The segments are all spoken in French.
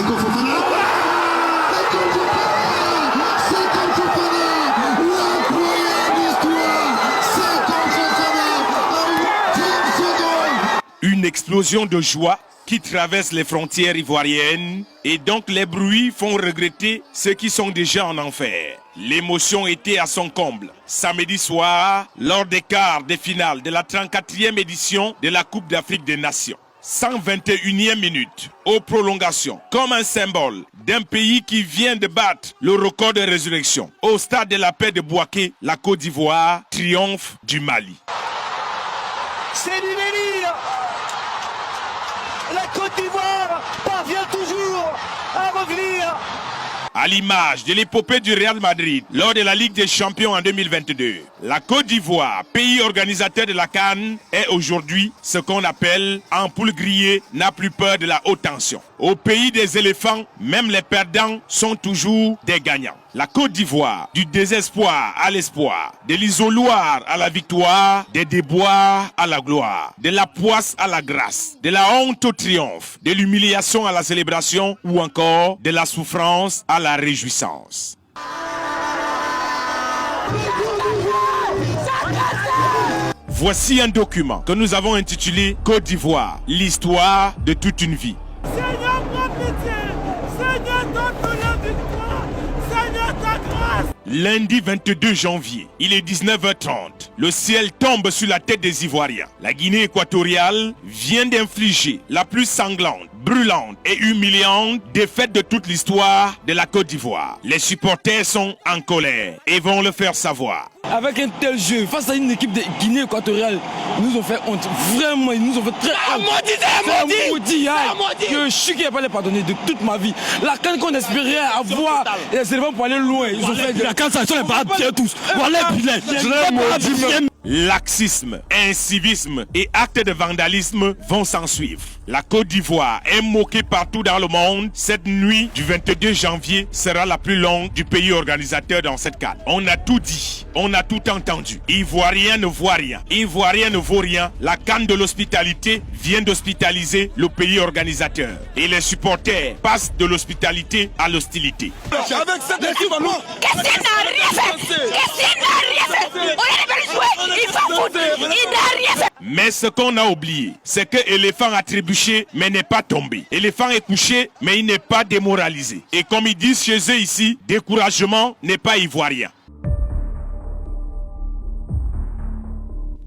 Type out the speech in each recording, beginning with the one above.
Seko Fofana. Seko Fofana. Seko Fofana. L'incroyable histoire. Seko Fofana. En 10 secondes. Une explosion de joie qui traverse les frontières ivoiriennes et donc les bruits font regretter ceux qui sont déjà en enfer. L'émotion était à son comble. Samedi soir, lors des quarts de finale de la 34e édition de la Coupe d'Afrique des Nations. 121e minute, aux prolongations, comme un symbole d'un pays qui vient de battre le record de résurrection. Au stade de la paix de Bouaké, la Côte d'Ivoire triomphe du Mali. C'est du délire. La Côte d'Ivoire parvient toujours à revenir. À l'image de l'épopée du Real Madrid lors de la Ligue des Champions en 2022, la Côte d'Ivoire, pays organisateur de la CAN, est aujourd'hui ce qu'on appelle en poule grillée, n'a plus peur de la haute tension. Au pays des éléphants, même les perdants sont toujours des gagnants. La Côte d'Ivoire, du désespoir à l'espoir, de l'isoloir à la victoire, des déboires à la gloire, de la poisse à la grâce, de la honte au triomphe, de l'humiliation à la célébration ou encore de la souffrance à la réjouissance. Voici un document que nous avons intitulé Côte d'Ivoire, l'histoire de toute une vie. Seigneur, prends pitié. Seigneur, donne-nous la victoire. Seigneur, ta grâce. Lundi 22 janvier, il est 19h30. Le ciel tombe sur la tête des Ivoiriens. La Guinée équatoriale vient d'infliger la plus sanglante, brûlante et humiliante défaite de toute l'histoire de la Côte d'Ivoire. Les supporters sont en colère et vont le faire savoir. Avec un tel jeu, face à une équipe de Guinée équatoriale, ils nous ont fait honte. Vraiment, ils nous ont fait très honte. C'est un maudit. Je suis qui n'a pas les pardonner de toute ma vie. La canne qu'on espérait avoir, les éléments pour aller loin, ils ont fait la canne, ça sont les parades tous. Voilà, Laxisme, incivisme et actes de vandalisme vont s'en suivre. La Côte d'Ivoire est moquée partout dans le monde. Cette nuit du 22 janvier sera la plus longue du pays organisateur dans cette CAN. On a tout dit, on a tout entendu. Ivoirien ne voit rien, Ivoirien ne vaut rien. La CAN de l'hospitalité vient d'hospitaliser le pays organisateur. Et les supporters passent de l'hospitalité à l'hostilité. Avec cette équipe, Qu'est-ce n'a rien fait? Qu'est-ce n'a rien fait? On est venu jouer, il faut foutre, il n'a rien fait. Mais ce qu'on a oublié, c'est que l'éléphant a trébuché mais n'est pas tombé. L'éléphant est couché mais il n'est pas démoralisé. Et comme ils disent chez eux ici, découragement n'est pas ivoirien.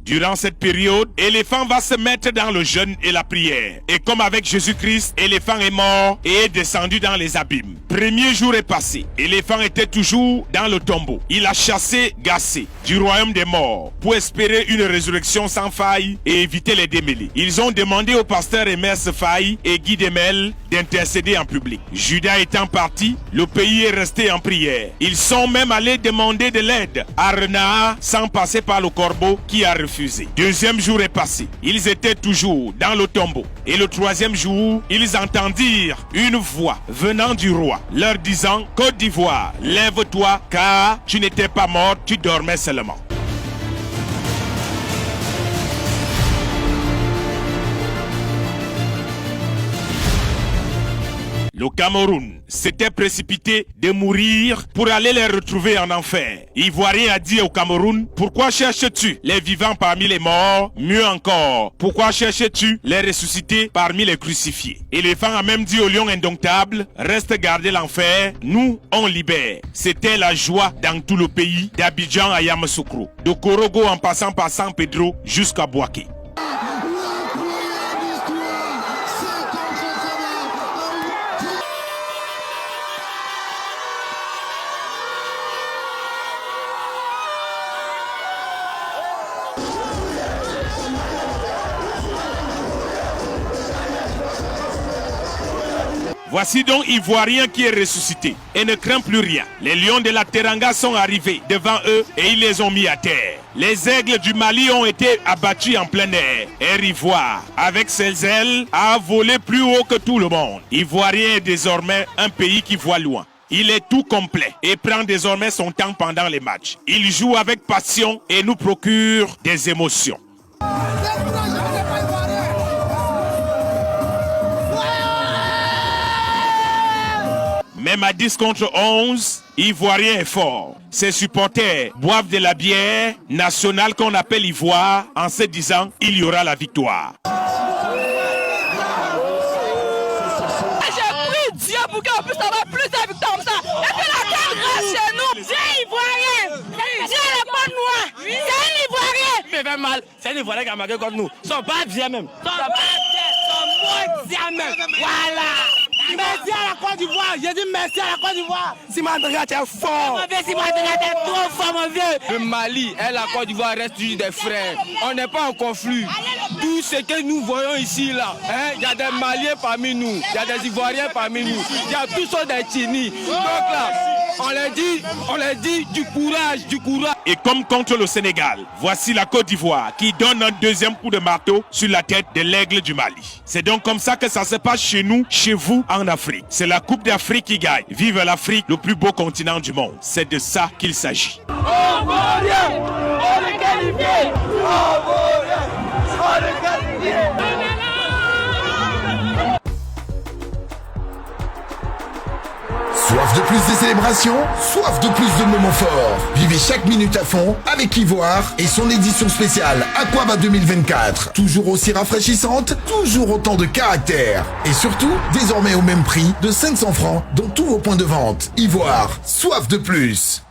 Durant cette période, l'éléphant va se mettre dans le jeûne et la prière. Et comme avec Jésus-Christ, l'éléphant est mort et est descendu dans les abîmes. Premier jour est passé. L'éléphant était toujours dans le tombeau. Il a chassé Gassé du royaume des morts pour espérer une résurrection sans faille et éviter les démêlés. Ils ont demandé au pasteur Emer Faye et Guy Demel d'intercéder en public. Judas étant parti, le pays est resté en prière. Ils sont même allés demander de l'aide à Renard sans passer par le corbeau qui a refusé. Deuxième jour est passé. Ils étaient toujours dans le tombeau. Et le troisième jour, ils entendirent une voix venant du roi, leur disant: Côte d'Ivoire, lève-toi, car tu n'étais pas mort, tu dormais seulement. Le Cameroun s'était précipité de mourir pour aller les retrouver en enfer. Ivoirien a dit au Cameroun: pourquoi cherches-tu les vivants parmi les morts? Mieux encore, pourquoi cherches-tu les ressuscités parmi les crucifiés? Éléphant a même dit au lion indomptable: reste garder l'enfer, nous on libère. C'était la joie dans tout le pays, d'Abidjan à Yamoussoukro, de Korogo en passant par San Pedro jusqu'à Bouaké. Voici donc Ivoirien qui est ressuscité et ne craint plus rien. Les lions de la Teranga sont arrivés devant eux et ils les ont mis à terre. Les aigles du Mali ont été abattus en plein air. Air Ivoire, avec ses ailes, a volé plus haut que tout le monde. Ivoirien est désormais un pays qui voit loin. Il est tout complet et prend désormais son temps pendant les matchs. Il joue avec passion et nous procure des émotions. un match 10 contre 11. Ivoirien est fort. Ses supporters boivent de la bière nationale qu'on appelle Ivoire en se disant il y aura la victoire. J'ai pris Dieu pour qu'on puisse avoir plus de victoires comme ça. Et puis la canne reste chez nous. Dieu Ivoirien. Dieu n'est pas noir. C'est un Ivoirien. Ça fait mal. C'est un Ivoirien qui a marqué contre nous. Ils sont pas bien même. Ils sont moins bien même. Voilà. Merci à la Côte d'Ivoire. J'ai dit merci à la Côte d'Ivoire. Simandria, tu es fort. Mon vieux, Simandria, t'es trop fort, mon vieux. Le Mali et la Côte d'Ivoire restent toujours des frères. On n'est pas en conflit. Tout ce que nous voyons ici, là, il y a des Maliens parmi nous, il y a des Ivoiriens parmi nous, il y a tous sortes de Tchini. Donc là, on les dit du courage. Et comme contre le Sénégal, voici la Côte d'Ivoire qui donne un deuxième coup de marteau sur la tête de l'aigle du Mali. C'est donc comme ça que ça se passe chez nous, chez vous, en Afrique. C'est la Coupe d'Afrique qui gagne. Vive l'Afrique, le plus beau continent du monde. C'est de ça qu'il s'agit. Soif de plus de célébrations, soif de plus de moments forts. Vivez chaque minute à fond avec Ivoire et son édition spéciale Aquaba 2024. Toujours aussi rafraîchissante, toujours autant de caractère. Et surtout, désormais au même prix de 500 francs dans tous vos points de vente. Ivoire, soif de plus.